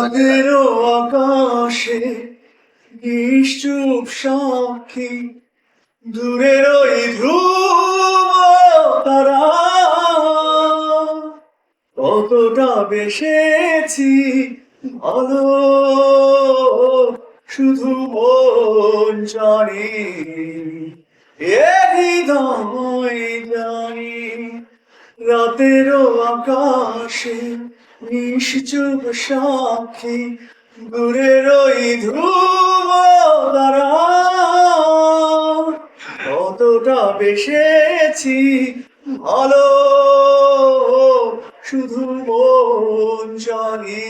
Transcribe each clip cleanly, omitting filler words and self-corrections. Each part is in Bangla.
রাতেরও আকাশে নিশ্চুপ সাক্ষী দূরের ওই ধ্রুব তারা কতটা বেসেছি ভালো শুধু মন জানি এ হৃদয় জানি রাতেরও আকাশে নিশ্চুপ সাক্ষী দূরের ওই ধ্রুব তারা কতটা বেসেছি ভালো শুধু মন জানি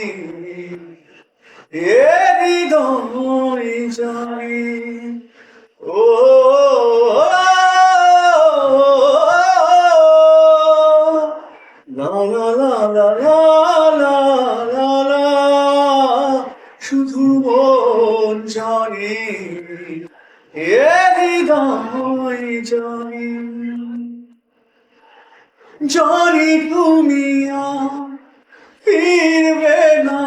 এ হৃদয় জানি ও লা লা লা লা লা লা লা শুধু মন জানি এ হৃদয় জানি জানি তুমি আর ফিরবে না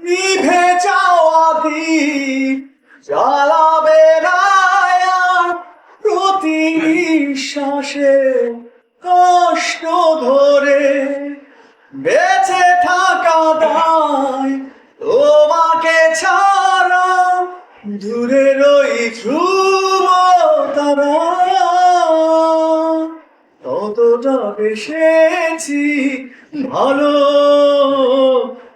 নিভে যাওয়া দ্বীপ জ্বালাবে না আর প্রতি নিঃশ্বাসে কষ্ট ধরে বেঁচে থাকা দায় তোমাকে ছাড়া দূরের ওই ধ্রুব তারা কতটা বেসেছি ভালো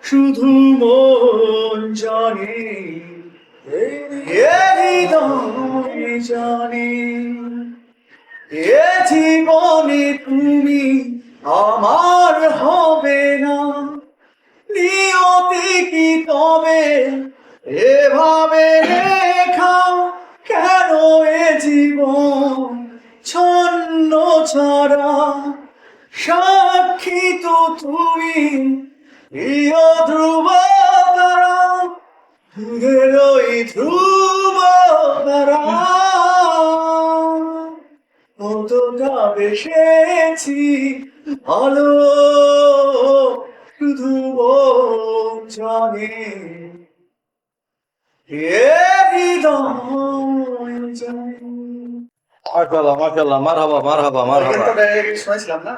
শুধু মন জানি এ হৃদয় জানি এ জীবনে তুমি আমার হবে না নিয়তি কি তবে এভাবে লেখা কেন এ জীবন ছন্ন ছাড়া সাক্ষী তো তুমি প্রিয় ধ্রুব তারা দূরের ওই ধ্রুব তারা কতটা বেসেছি ভালো শুধু মন জানি এ হৃদয় জানি মাশাআল্লাহ মাশাআল্লাহ মারহাবা মারহাবা মারহাবা শুনেছিলাম না